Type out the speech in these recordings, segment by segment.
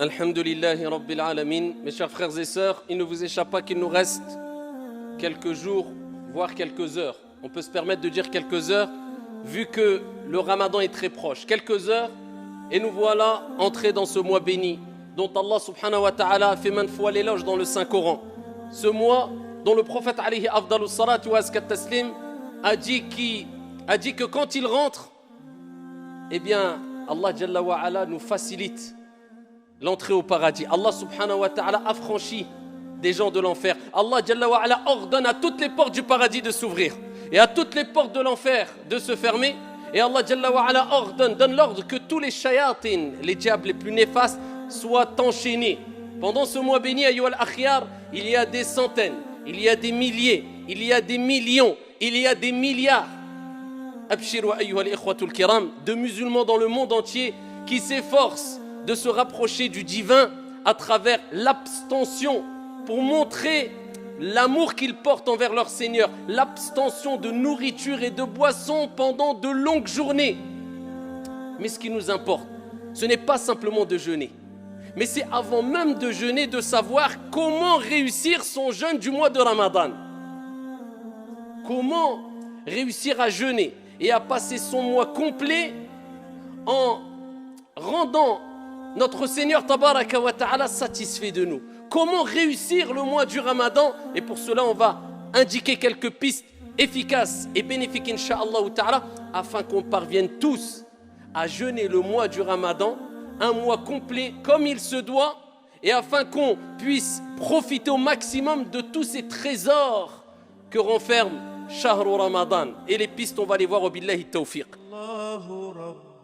Alhamdulillahi Rabbil Alamin. Mes chers frères et sœurs, il ne vous échappe pas qu'il nous reste quelques jours, voire quelques heures. On peut se permettre de dire quelques heures, vu que le Ramadan est très proche. Quelques heures, et nous voilà entrés dans ce mois béni, dont Allah subhanahu wa ta'ala a fait maintes fois l'éloge dans le Saint-Coran. Ce mois dont le prophète alayhi afdalus salatu wa azkat taslim a dit que quand il rentre, eh bien, Allah Jalla wa ala nous facilite l'entrée au paradis. Allah subhanahu wa ta'ala affranchit des gens de l'enfer. Allah Jalla wa ala ordonne à toutes les portes du paradis de s'ouvrir et à toutes les portes de l'enfer de se fermer. Et Allah Jalla wa ala donne l'ordre que tous les shayatin, les diables les plus néfastes, soient enchaînés. Pendant ce mois béni, ayyuhal akhyar, il y a des centaines, il y a des milliers, il y a des millions, il y a des milliards. Abshiru ayyuhal ikhwatul kiram, de musulmans dans le monde entier qui s'efforcent de se rapprocher du divin à travers l'abstention pour montrer l'amour qu'ils portent envers leur Seigneur, l'abstention de nourriture et de boissons pendant de longues journées. Mais ce qui nous importe, ce n'est pas simplement de jeûner, mais c'est avant même de jeûner de savoir comment réussir son jeûne du mois de Ramadan. Comment réussir à jeûner et à passer son mois complet en rendant notre Seigneur Tabaraka wa Ta'ala satisfait de nous. Comment réussir le mois du Ramadan? Et pour cela, on va indiquer quelques pistes efficaces et bénéfiques, Inch'Allah Ta'ala, afin qu'on parvienne tous à jeûner le mois du Ramadan, un mois complet comme il se doit, et afin qu'on puisse profiter au maximum de tous ces trésors que renferme Shahru Ramadan. Et les pistes, on va les voir au billahi tawfiq.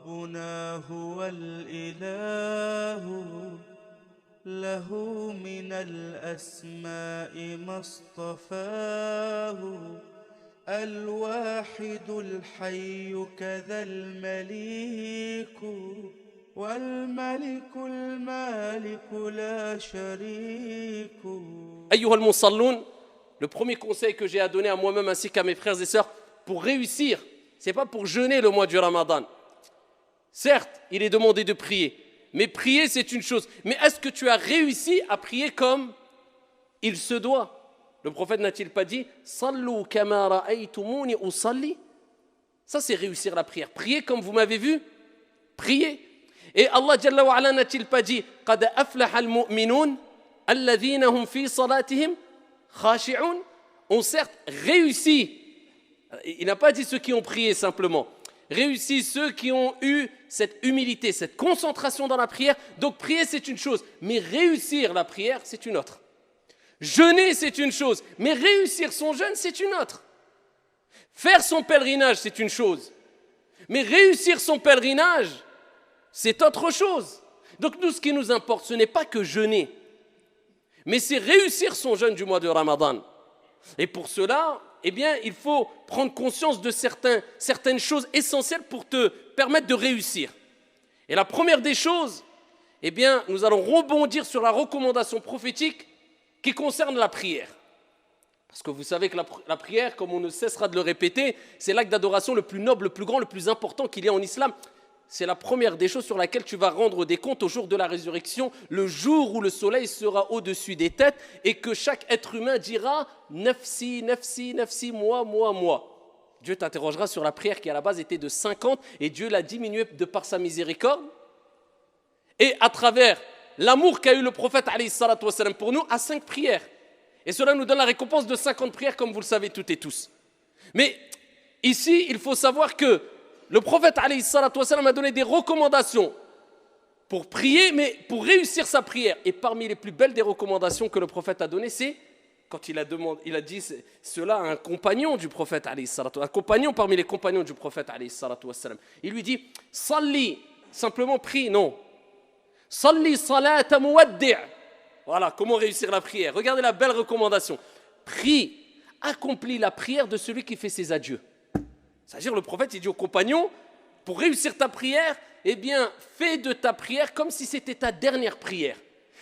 ربنا هو الإله له من الأسماء ما اصطفاه الواحد الحي كذا المليك والملك المالك لا شريك. أيها المصلون, le premier conseil que j'ai à donner à moi-même ainsi qu'à mes frères et sœurs pour réussir, ce n'est pas pour jeûner le mois du Ramadan. Certes, il est demandé de prier, mais prier c'est une chose. Mais est-ce que tu as réussi à prier comme il se doit? Le prophète n'a-t-il pas dit « Sallu kama ra'aytumuni usalli » Ça c'est réussir la prière. Prier comme vous m'avez vu, prier. Et Allah Jalla wa ala n'a-t-il pas dit « Qad aflaha al-mu'minun alladhina hum fi salatihim khashi'un » On certes réussi. Il n'a pas dit ceux qui ont prié simplement. Réussit ceux qui ont eu cette humilité, cette concentration dans la prière. Donc prier c'est une chose, mais réussir la prière c'est une autre. Jeûner c'est une chose, mais réussir son jeûne c'est une autre. Faire son pèlerinage c'est une chose, mais réussir son pèlerinage c'est autre chose. Donc nous ce qui nous importe ce n'est pas que jeûner, mais c'est réussir son jeûne du mois de Ramadan. Et pour cela, eh bien, il faut prendre conscience de certaines choses essentielles pour te permettre de réussir. Et la première des choses, eh bien, nous allons rebondir sur la recommandation prophétique qui concerne la prière. Parce que vous savez que la prière, comme on ne cessera de le répéter, c'est l'acte d'adoration le plus noble, le plus grand, le plus important qu'il y a en islam. C'est la première des choses sur laquelle tu vas rendre des comptes au jour de la résurrection, le jour où le soleil sera au-dessus des têtes et que chaque être humain dira « Nafsi, nafsi, nafsi, moi, moi, moi ». Dieu t'interrogera sur la prière qui à la base était de 50 et Dieu l'a diminuée de par sa miséricorde. Et à travers l'amour qu'a eu le prophète alayhi salatu wassalam pour nous, à 5 prières. Et cela nous donne la récompense de 50 prières comme vous le savez toutes et tous. Mais ici, il faut savoir que le prophète alayhi salatu wassalam a donné des recommandations pour prier, mais pour réussir sa prière. Et parmi les plus belles des recommandations que le prophète a données, c'est quand il a dit cela à un compagnon du prophète alayhi salatu wassalam, un compagnon parmi les compagnons du prophète alayhi salatu wassalam. Il lui dit « Salli », simplement prie, non. « Salli salata muwaddi'». Voilà, comment réussir la prière. Regardez la belle recommandation. Prie, accomplis la prière de celui qui fait ses adieux. C'est-à-dire le prophète il dit aux compagnons, pour réussir ta prière, eh bien, fais de ta prière comme si c'était ta dernière prière.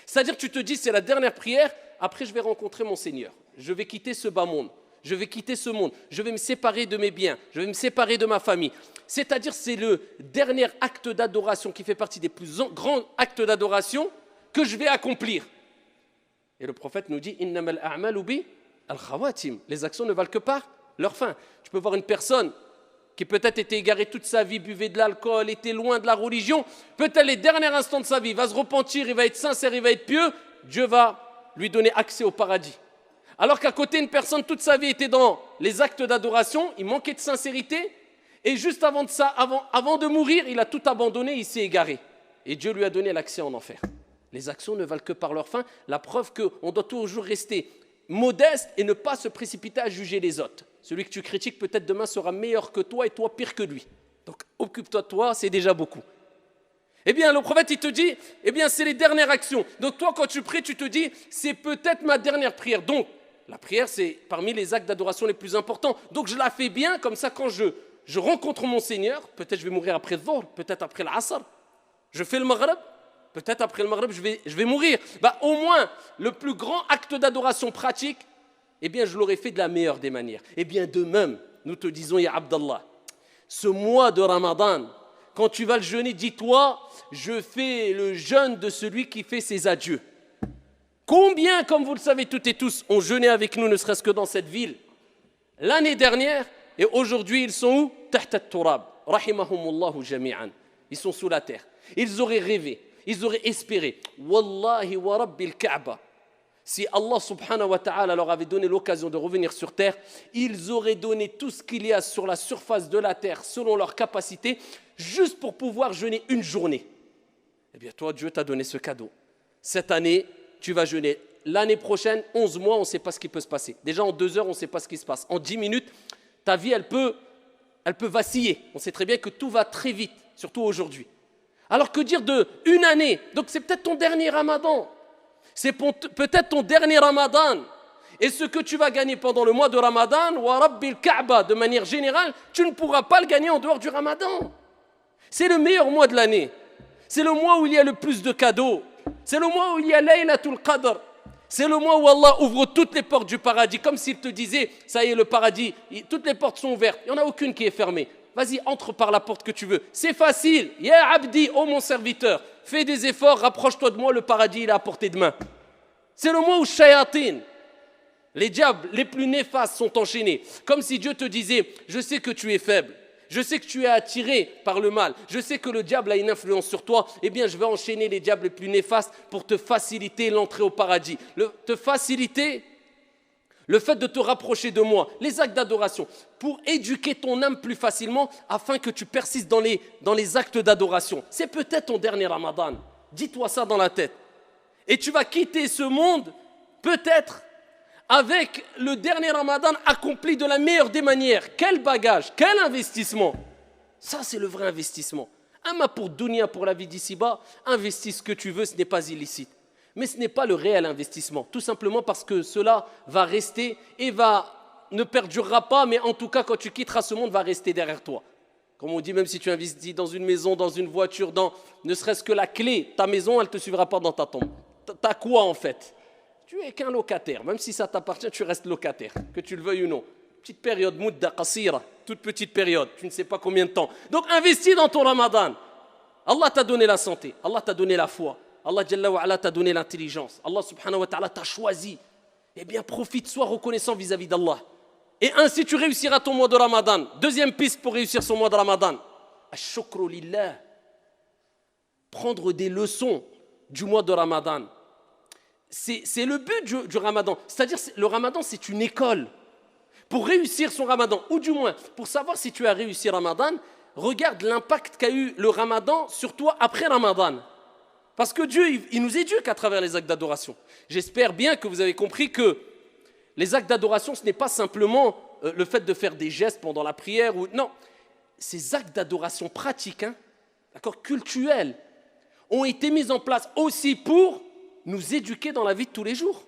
C'est-à-dire tu te dis, c'est la dernière prière, après je vais rencontrer mon Seigneur. Je vais quitter ce bas monde, je vais quitter ce monde, je vais me séparer de mes biens, je vais me séparer de ma famille. C'est-à-dire c'est le dernier acte d'adoration qui fait partie des plus grands actes d'adoration que je vais accomplir. Et le prophète nous dit, innamal a'malu bi al-khawatim. Les actions ne valent que par leur fin. Tu peux voir une personne qui peut-être était égarée toute sa vie, buvait de l'alcool, était loin de la religion, peut-être les derniers instants de sa vie, va se repentir, il va être sincère, il va être pieux, Dieu va lui donner accès au paradis. Alors qu'à côté, une personne, toute sa vie était dans les actes d'adoration, il manquait de sincérité, et juste avant de mourir, il a tout abandonné, il s'est égaré. Et Dieu lui a donné l'accès en enfer. Les actions ne valent que par leur fin, la preuve qu'on doit toujours rester modeste et ne pas se précipiter à juger les autres. Celui que tu critiques peut-être demain sera meilleur que toi et toi pire que lui. Donc occupe-toi de toi, c'est déjà beaucoup. Eh bien le prophète il te dit, eh bien c'est les dernières actions. Donc toi quand tu pries tu te dis, c'est peut-être ma dernière prière. Donc la prière c'est parmi les actes d'adoration les plus importants. Donc je la fais bien, comme ça quand je rencontre mon Seigneur, peut-être je vais mourir après le Dhuhr, peut-être après l'Asr, je fais le Maghrib, peut-être après le Maghrib je vais mourir. Au moins le plus grand acte d'adoration pratique, eh bien, je l'aurais fait de la meilleure des manières. Eh bien, de même, nous te disons, ya Abdallah, ce mois de Ramadan, quand tu vas le jeûner, dis-toi, je fais le jeûne de celui qui fait ses adieux. Combien, comme vous le savez toutes et tous, ont jeûné avec nous, ne serait-ce que dans cette ville, l'année dernière, et aujourd'hui, ils sont où? Tahta al-turab, rahimahumullahu jami'an. Ils sont sous la terre. Ils auraient rêvé, ils auraient espéré. Wallahi wa rabbil Kaaba. Si Allah subhanahu wa ta'ala leur avait donné l'occasion de revenir sur terre, ils auraient donné tout ce qu'il y a sur la surface de la terre selon leur capacité, juste pour pouvoir jeûner une journée. Eh bien toi, Dieu t'a donné ce cadeau. Cette année, tu vas jeûner. L'année prochaine, 11 mois, on ne sait pas ce qui peut se passer. Déjà en 2 heures, on ne sait pas ce qui se passe. En 10 minutes, ta vie, elle peut vaciller. On sait très bien que tout va très vite, surtout aujourd'hui. Alors que dire de une année? Donc c'est peut-être ton dernier Ramadan. C'est peut-être ton dernier Ramadan. Et ce que tu vas gagner pendant le mois de Ramadan, wa rabbil Kaaba, de manière générale, tu ne pourras pas le gagner en dehors du Ramadan. C'est le meilleur mois de l'année. C'est le mois où il y a le plus de cadeaux. C'est le mois où il y a Laylatul Qadr. C'est le mois où Allah ouvre toutes les portes du paradis, comme s'il te disait, ça y est, le paradis, toutes les portes sont ouvertes. Il n'y en a aucune qui est fermée. Vas-y, entre par la porte que tu veux. C'est facile. Ya Abdi, oh mon serviteur, fais des efforts, rapproche-toi de moi, le paradis il est à portée de main. C'est le mois où shayatin, les diables les plus néfastes sont enchaînés. Comme si Dieu te disait, je sais que tu es faible, je sais que tu es attiré par le mal, je sais que le diable a une influence sur toi, eh bien je vais enchaîner les diables les plus néfastes pour te faciliter l'entrée au paradis. Te faciliter le fait de te rapprocher de moi, les actes d'adoration, pour éduquer ton âme plus facilement afin que tu persistes dans les actes d'adoration. C'est peut-être ton dernier Ramadan. Dis-toi ça dans la tête. Et tu vas quitter ce monde, peut-être, avec le dernier Ramadan accompli de la meilleure des manières. Quel bagage, quel investissement. Ça, c'est le vrai investissement. Ama pour dunya, pour la vie d'ici-bas, investis ce que tu veux, ce n'est pas illicite. Mais ce n'est pas le réel investissement, tout simplement parce que cela va rester et ne perdurera pas, mais en tout cas, quand tu quitteras ce monde, va rester derrière toi. Comme on dit, même si tu investis dans une maison, dans une voiture, ne serait-ce que la clé, ta maison, elle ne te suivra pas dans ta tombe. T'as quoi en fait? Tu es qu'un locataire, même si ça t'appartient, tu restes locataire, que tu le veuilles ou non. Petite période, mudda qasira, toute petite période, tu ne sais pas combien de temps. Donc investis dans ton Ramadan. Allah t'a donné la santé, Allah t'a donné la foi. Allah Jalla wa Ala t'a donné l'intelligence. Allah subhanahu wa ta'ala t'a choisi. Eh bien, profite, sois reconnaissant vis-à-vis d'Allah. Et ainsi, tu réussiras ton mois de Ramadan. Deuxième piste pour réussir son mois de Ramadan. Ash-shukru lillah. Prendre des leçons du mois de Ramadan. C'est le but du Ramadan. C'est-à-dire, le Ramadan, c'est une école. Pour réussir son Ramadan, ou du moins, pour savoir si tu as réussi Ramadan, regarde l'impact qu'a eu le Ramadan sur toi après Ramadan. Parce que Dieu, il nous éduque à travers les actes d'adoration. J'espère bien que vous avez compris que les actes d'adoration, ce n'est pas simplement le fait de faire des gestes pendant la prière. Non, ces actes d'adoration pratiques, d'accord, cultuels, ont été mis en place aussi pour nous éduquer dans la vie de tous les jours.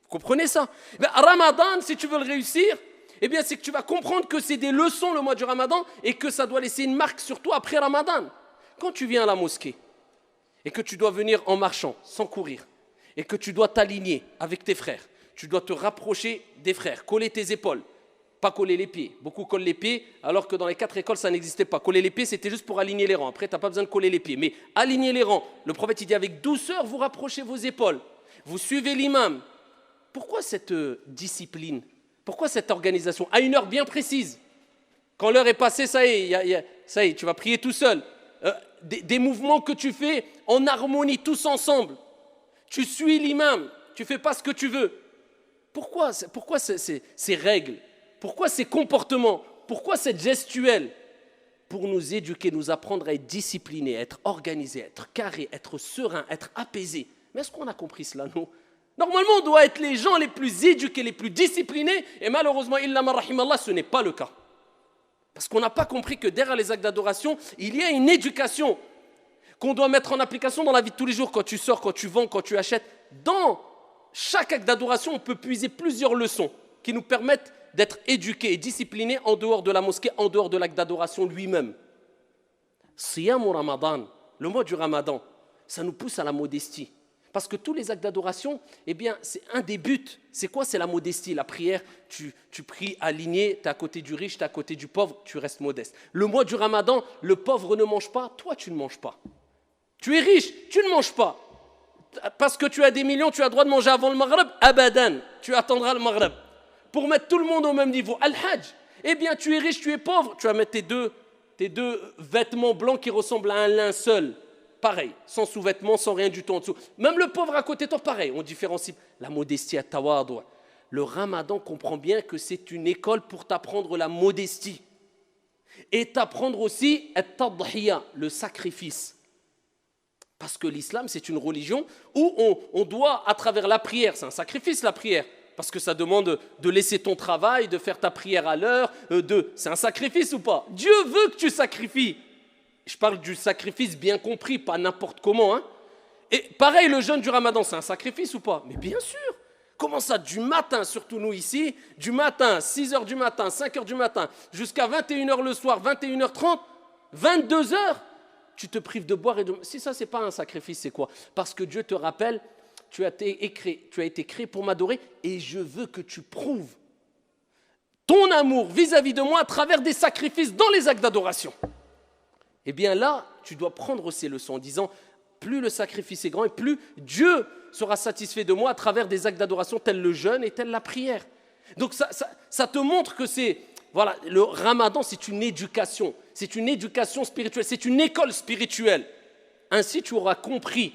Vous comprenez ça? Ramadan, si tu veux le réussir, eh bien, c'est que tu vas comprendre que c'est des leçons le mois du Ramadan et que ça doit laisser une marque sur toi après Ramadan. Quand tu viens à la mosquée, et que tu dois venir en marchant, sans courir, et que tu dois t'aligner avec tes frères, tu dois te rapprocher des frères, coller tes épaules, Pas coller les pieds. Beaucoup collent les pieds, alors que dans les 4 écoles, ça n'existait pas. Coller les pieds, c'était juste pour aligner les rangs. Après, tu n'as pas besoin de coller les pieds. Mais aligner les rangs, le prophète, il dit avec douceur, vous rapprochez vos épaules. Vous suivez l'imam. Pourquoi cette discipline? Pourquoi cette organisation? À une heure bien précise. Quand l'heure est passée, ça y est, tu vas prier tout seul. Des mouvements que tu fais en harmonie, tous ensemble. Tu suis l'imam, tu ne fais pas ce que tu veux. Pourquoi ces règles? Pourquoi ces comportements? Pourquoi cette gestuelle? Pour nous éduquer, nous apprendre à être disciplinés, à être organisés, à être carrés, à être sereins, à être apaisés. Mais est-ce qu'on a compris cela, nous? Normalement, on doit être les gens les plus éduqués, les plus disciplinés. Et malheureusement, illa man rahimallah, ce n'est pas le cas. Parce qu'on n'a pas compris que derrière les actes d'adoration, il y a une éducation qu'on doit mettre en application dans la vie de tous les jours, quand tu sors, quand tu vends, quand tu achètes. Dans chaque acte d'adoration, on peut puiser plusieurs leçons qui nous permettent d'être éduqués et disciplinés en dehors de la mosquée, en dehors de l'acte d'adoration lui-même. Siyam ou Ramadan, le mois du Ramadan, ça nous pousse à la modestie. Parce que tous les actes d'adoration, eh bien, c'est un des buts. C'est quoi? C'est la modestie, la prière. Tu pries aligné, tu es à côté du riche, tu es à côté du pauvre, tu restes modeste. Le mois du Ramadan, le pauvre ne mange pas, toi tu ne manges pas. Tu es riche, tu ne manges pas. Parce que tu as des millions, tu as le droit de manger avant le Maghreb, abadan, tu attendras le Maghreb. Pour mettre tout le monde au même niveau. Al-Hajj, eh bien tu es riche, tu es pauvre, tu vas mettre tes deux vêtements blancs qui ressemblent à un linceul. Pareil, sans sous-vêtements, sans rien du tout en dessous. Même le pauvre à côté de toi, pareil, on différencie. La modestie à tawadu. Le Ramadan comprend bien que c'est une école pour t'apprendre la modestie. Et t'apprendre aussi at-tadhiya, le sacrifice. Parce que l'islam, c'est une religion où on doit, à travers la prière, c'est un sacrifice la prière, parce que ça demande de laisser ton travail, de faire ta prière à l'heure, c'est un sacrifice ou pas? Dieu veut que tu sacrifies. Je parle du sacrifice bien compris, pas n'importe comment. Hein. Et pareil, le jeûne du Ramadan, c'est un sacrifice ou pas? Mais bien sûr. Comment ça, du matin, surtout nous ici, du matin, 6h du matin, 5h du matin, jusqu'à 21h le soir, 21h30, 22h, tu te prives de boire et de... Si ça, ce n'est pas un sacrifice, c'est quoi? Parce que Dieu te rappelle, tu as été créé pour m'adorer et je veux que tu prouves ton amour vis-à-vis de moi à travers des sacrifices dans les actes d'adoration. Eh bien là, tu dois prendre ces leçons en disant, plus le sacrifice est grand et plus Dieu sera satisfait de moi à travers des actes d'adoration tels le jeûne et telle la prière. Donc ça te montre que voilà, le Ramadan, c'est une éducation spirituelle, c'est une école spirituelle. Ainsi, tu auras compris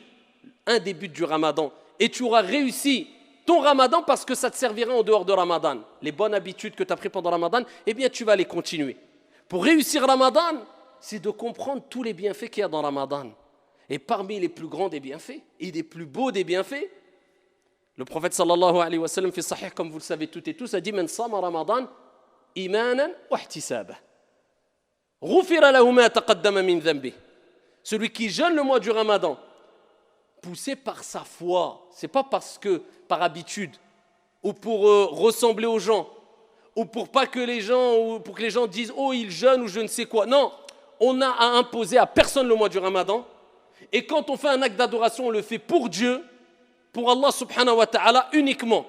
un des buts du Ramadan et tu auras réussi ton Ramadan parce que ça te servira en dehors de Ramadan. Les bonnes habitudes que tu as prises pendant Ramadan, eh bien, tu vas les continuer. Pour réussir Ramadan, c'est de comprendre tous les bienfaits qu'il y a dans Ramadan. Et parmi les plus grands des bienfaits et les plus beaux des bienfaits, le prophète sallallahu alayhi wa sallam, fi sahih, comme vous le savez toutes et tous, a dit « Man sama Ramadan imanan wa ihtisaba. Ghufira lahu ma taqaddama min dhanbi. » Celui qui jeûne le mois du Ramadan, poussé par sa foi, c'est pas parce que par habitude ou pour ressembler aux gens ou pour que les gens disent oh il jeûne ou je ne sais quoi. Non, on n'a à imposer à personne le mois du Ramadan. Et quand on fait un acte d'adoration, on le fait pour Dieu, pour Allah subhanahu wa ta'ala uniquement.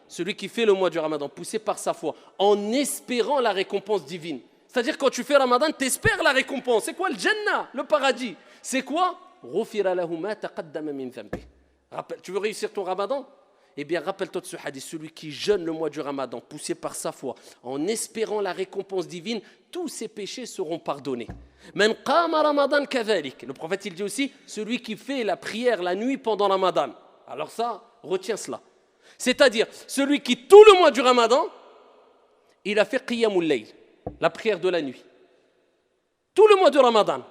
Celui qui fait le mois du Ramadan, poussé par sa foi, en espérant la récompense divine. C'est-à-dire quand tu fais Ramadan, tu espères la récompense. C'est quoi le Jannah, le paradis? C'est quoi? Tu veux réussir ton Ramadan? Eh bien, rappelle-toi de ce hadith, celui qui jeûne le mois du Ramadan, poussé par sa foi, en espérant la récompense divine, tous ses péchés seront pardonnés. Man qama Ramadan kadhalik. Le prophète, il dit aussi, celui qui fait la prière la nuit pendant Ramadan. Alors ça, retiens cela. C'est-à-dire, celui qui, tout le mois du Ramadan, il a fait qiyamul layl, la prière de la nuit. Tout le mois du Ramadan.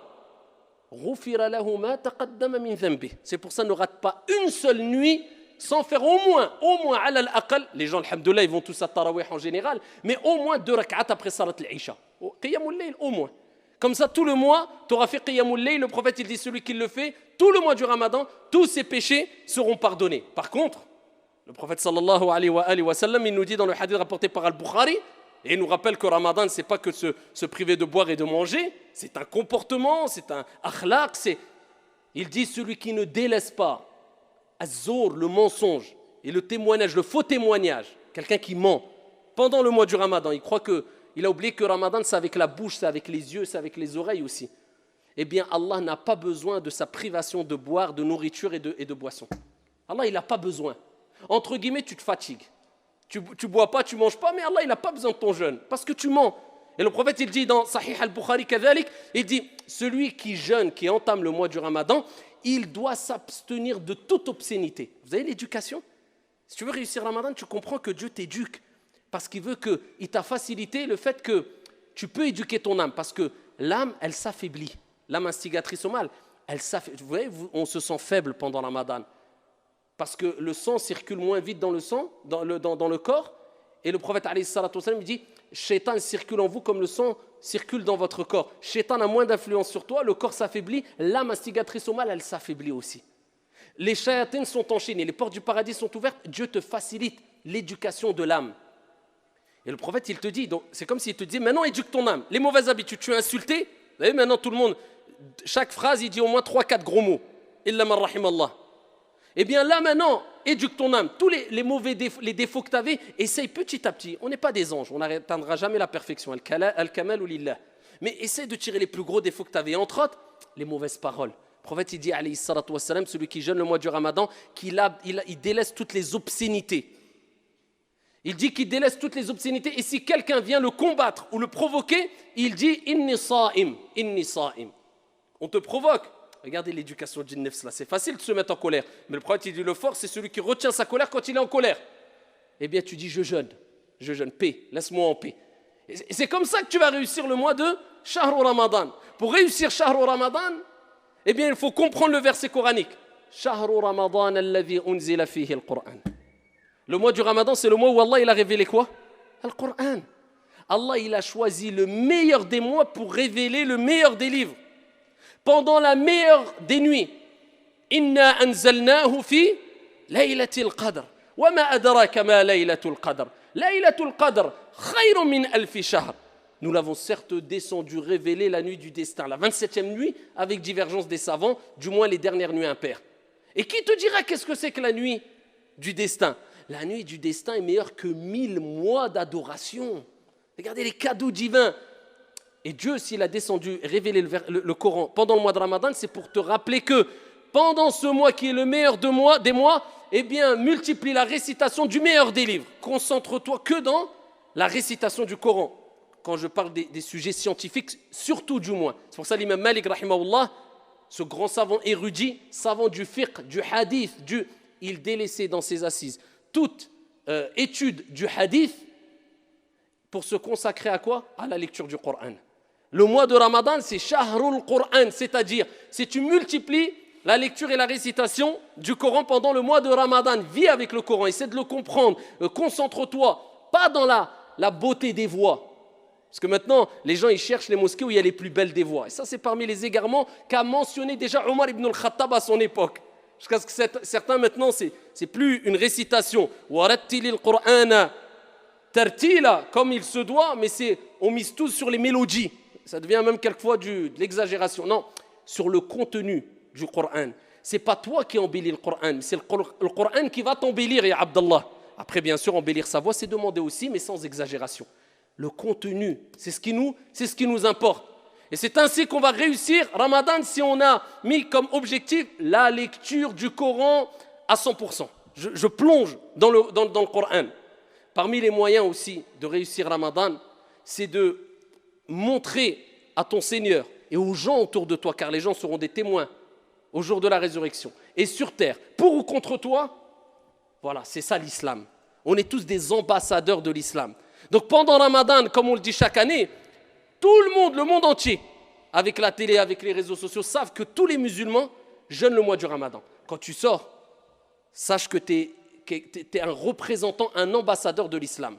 C'est pour ça, ne rate pas une seule nuit sans faire au moins, ala al-aqal, les gens, alhamdoulilah, ils vont tous à Tarawih en général, mais au moins 2 rak'at après Salat al-Isha. Qiyamul layl, au moins. Comme ça, tout le mois, tu auras fait Qiyamul layl, le prophète, il dit, celui qui le fait, tout le mois du Ramadan, tous ses péchés seront pardonnés. Par contre, le prophète sallallahu alayhi wa sallam, il nous dit dans le hadith rapporté par Al-Bukhari, et il nous rappelle que Ramadan, ce n'est pas que se priver de boire et de manger, c'est un comportement, c'est un akhlaq, il dit, celui qui ne délaisse pas Az-Zour, le mensonge, et le témoignage, le faux témoignage, quelqu'un qui ment, pendant le mois du Ramadan, il a oublié que Ramadan, c'est avec la bouche, c'est avec les yeux, c'est avec les oreilles aussi. Eh bien, Allah n'a pas besoin de sa privation de boire, de nourriture et de boisson. Allah, il n'a pas besoin. Entre guillemets, tu te fatigues. Tu bois pas, tu manges pas, mais Allah, il n'a pas besoin de ton jeûne, parce que tu mens. Et le prophète, il dit dans Sahih al-Bukhari, il dit, celui qui jeûne, qui entame le mois du Ramadan, il doit s'abstenir de toute obscénité. Vous avez l'éducation? Si tu veux réussir Ramadan, tu comprends que Dieu t'éduque, parce qu'il veut qu'il t'a facilité le fait que tu peux éduquer ton âme, parce que l'âme, elle s'affaiblit. L'âme instigatrice au mal, elle s'affaiblit. Vous voyez, on se sent faible pendant Ramadan, parce que le sang circule moins vite dans le sang, dans le corps, et le prophète alayhi salatu wassalam, il dit, Shaitan circule en vous comme le sang circule dans votre corps. Shaitan a moins d'influence sur toi, le corps s'affaiblit, l'âme instigatrice au mal, elle s'affaiblit aussi. Les shayatines sont enchaînées, les portes du paradis sont ouvertes, Dieu te facilite l'éducation de l'âme. Et le prophète, il te dit, donc c'est comme s'il te dit, maintenant éduque ton âme. Les mauvaises habitudes, tu es insulté, vous voyez, maintenant tout le monde, chaque phrase, il dit au moins 3-4 gros mots. Illa man rahimallah. Eh bien là maintenant, éduque ton âme. Tous les mauvais défauts, les défauts que tu avais, essaye petit à petit. On n'est pas des anges, on n'atteindra jamais la perfection. Al-kamal ou lillah. Mais essaye de tirer les plus gros défauts que tu avais. Entre autres, les mauvaises paroles. Le prophète, il dit, alayhi salatu wassalam, celui qui jeûne le mois du Ramadan, il délaisse toutes les obscénités. Il dit qu'il délaisse toutes les obscénités. Et si quelqu'un vient le combattre ou le provoquer, il dit, inni sa'im, inni sa'im. On te provoque. Regardez l'éducation du nefs là, c'est facile de se mettre en colère. Mais le prophète, il dit le fort, c'est celui qui retient sa colère quand il est en colère. Eh bien, tu dis je jeûne, paix, laisse-moi en paix. Et c'est comme ça que tu vas réussir le mois de Shahru Ramadan. Pour réussir Shahru Ramadan, eh bien, il faut comprendre le verset coranique. Shahru Ramadan alladhi unzila fihi al-Qur'an. Le mois du Ramadan, c'est le mois où Allah il a révélé quoi? Al-Qur'an. Allah, il a choisi le meilleur des mois pour révéler le meilleur des livres. Pendant la meilleure des nuits, Inna anzalnahu fi laylatil qadr. Wa ma adraka ma laylatul qadr. Laylatul qadr khayrun min alfi shahr. Nous l'avons certes descendu, révélé la nuit du destin, la 27e nuit, avec divergence des savants, du moins les dernières nuits impaires. Et qui te dira qu'est-ce que c'est que la nuit du destin? La nuit du destin est meilleure que 1000 mois d'adoration. Regardez les cadeaux divins. Et Dieu, s'il a descendu, révélé le Coran pendant le mois de Ramadan, c'est pour te rappeler que pendant ce mois qui est le meilleur des mois, eh bien, multiplie la récitation du meilleur des livres. Concentre-toi que dans la récitation du Coran. Quand je parle des sujets scientifiques, surtout du moins. C'est pour ça l'imam Malik, rahimahullah, ce grand savant érudit, savant du fiqh, du hadith, il délaissait dans ses assises toute étude du hadith pour se consacrer à quoi? À la lecture du Coran. Le mois de Ramadan, c'est Shahrul Qur'an, c'est-à-dire, si tu multiplies la lecture et la récitation du Coran pendant le mois de Ramadan, vis avec le Coran, essaie de le comprendre, concentre-toi, pas dans la beauté des voix. Parce que maintenant, les gens, ils cherchent les mosquées où il y a les plus belles des voix. Et ça, c'est parmi les égarements qu'a mentionné déjà Omar ibn al-Khattab à son époque. Jusqu'à ce que certains, maintenant, c'est plus une récitation. Warattilil Qur'ana tartila, comme il se doit, mais on mise tous sur les mélodies. Ça devient même quelquefois de l'exagération. Non, sur le contenu du Coran. Ce n'est pas toi qui embellis le Coran, c'est le Coran qui va t'embellir, ya Abdallah. Après, bien sûr, embellir sa voix, c'est demander aussi, mais sans exagération. Le contenu, c'est ce qui nous importe. Et c'est ainsi qu'on va réussir Ramadan si on a mis comme objectif la lecture du Coran à 100%. Je plonge dans le Coran. Parmi les moyens aussi de réussir Ramadan, c'est de montrer à ton Seigneur et aux gens autour de toi, car les gens seront des témoins au jour de la résurrection, et sur terre, pour ou contre toi, voilà, c'est ça l'islam. On est tous des ambassadeurs de l'islam. Donc pendant Ramadan, comme on le dit chaque année, tout le monde entier, avec la télé, avec les réseaux sociaux, savent que tous les musulmans jeûnent le mois du Ramadan. Quand tu sors, sache que tu es un représentant, un ambassadeur de l'islam.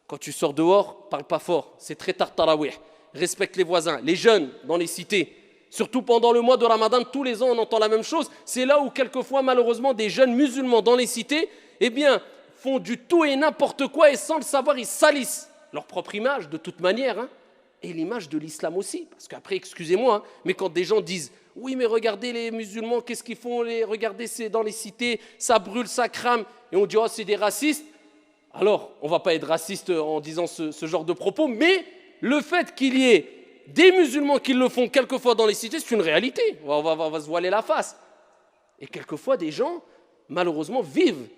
Quand tu sors dehors, parle pas fort, c'est très tard tarawih. Respecte les voisins, les jeunes dans les cités. Surtout pendant le mois de Ramadan, tous les ans on entend la même chose. C'est là où quelquefois malheureusement des jeunes musulmans dans les cités, eh bien, font du tout et n'importe quoi et sans le savoir, ils salissent leur propre image de toute manière, hein, et l'image de l'islam aussi. Parce qu'après, excusez-moi, hein, mais quand des gens disent « Oui, mais regardez les musulmans, qu'est-ce qu'ils font? Regardez, c'est dans les cités, ça brûle, ça crame. » Et on dit « Oh, c'est des racistes. » Alors, on ne va pas être raciste en disant ce genre de propos, mais le fait qu'il y ait des musulmans qui le font quelquefois dans les cités, c'est une réalité. On va se voiler la face. Et quelquefois, des gens, malheureusement, vivent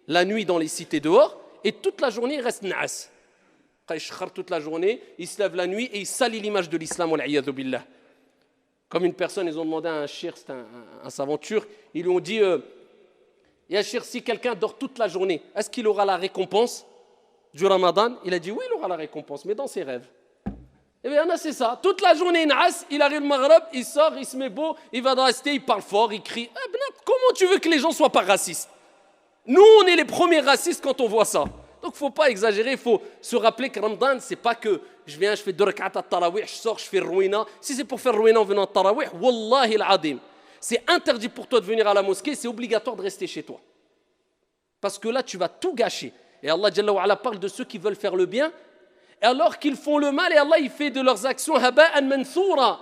la nuit dans les cités dehors et toute la journée, ils restent naas. Toute la journée, ils se lèvent la nuit et ils salient l'image de l'islam. Billah. Comme une personne, ils ont demandé à un shir, c'est un savant turc, ils lui ont dit Ya shir, si quelqu'un dort toute la journée, est-ce qu'il aura la récompense du Ramadan? Il a dit oui, il aura la récompense, mais dans ses rêves. Eh bien, c'est ça. Toute la journée, il arrive le Maghreb, il sort, il se met beau, il va dans la cité, il parle fort, il crie. Comment tu veux que les gens ne soient pas racistes? Nous, on est les premiers racistes quand on voit ça. Donc, il ne faut pas exagérer, il faut se rappeler que Ramadan, ce n'est pas que je viens, je fais 2 rak'at à tarawih, je sors, je fais ruina. Si c'est pour faire ruina en venant à tarawih, wallahi al-adim, c'est interdit pour toi de venir à la mosquée, c'est obligatoire de rester chez toi. Parce que là, tu vas tout gâcher. Et Allah Jalla wa Ala parle de ceux qui veulent faire le bien, alors qu'ils font le mal, et Allah il fait de leurs actions haba'an mansoura,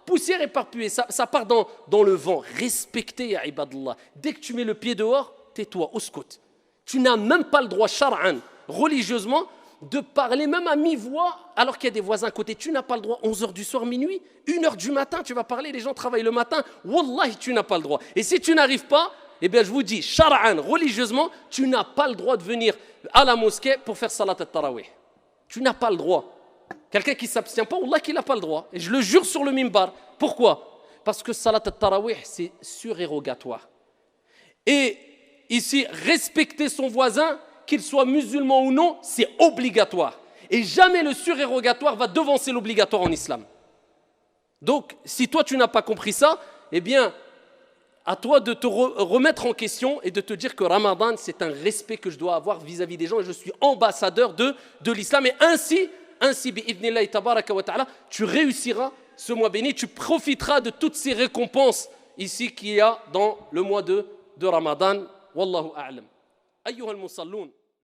poussière éparpillée, ça part dans le vent. Respectez, ya ibadallah. Dès que tu mets le pied dehors, tais-toi, uskut. Tu n'as même pas le droit, shar'an, religieusement, de parler même à mi-voix, alors qu'il y a des voisins à côté. Tu n'as pas le droit, 11h du soir, minuit, 1h du matin, tu vas parler, les gens travaillent le matin. Wallahi, tu n'as pas le droit. Et si tu n'arrives pas, eh bien je vous dis, shar'an, religieusement, tu n'as pas le droit de venir à la mosquée pour faire salat al-tarawih. Tu n'as pas le droit. Quelqu'un qui ne s'abstient pas, Wallah qu'il n'a pas le droit. Et je le jure sur le mimbar. Pourquoi? Parce que salat al-tarawih, c'est surérogatoire. Et ici, respecter son voisin, qu'il soit musulman ou non, c'est obligatoire. Et jamais le surérogatoire va devancer l'obligatoire en islam. Donc, si toi tu n'as pas compris ça, eh bien, à toi de te remettre en question et de te dire que Ramadan, c'est un respect que je dois avoir vis-à-vis des gens et je suis ambassadeur de l'islam. Et ainsi, bi'idhnillahi tabaraka wa ta'ala, tu réussiras ce mois béni, tu profiteras de toutes ces récompenses ici qu'il y a dans le mois de Ramadan. Wallahu a'lam. Ayyuhal musallun.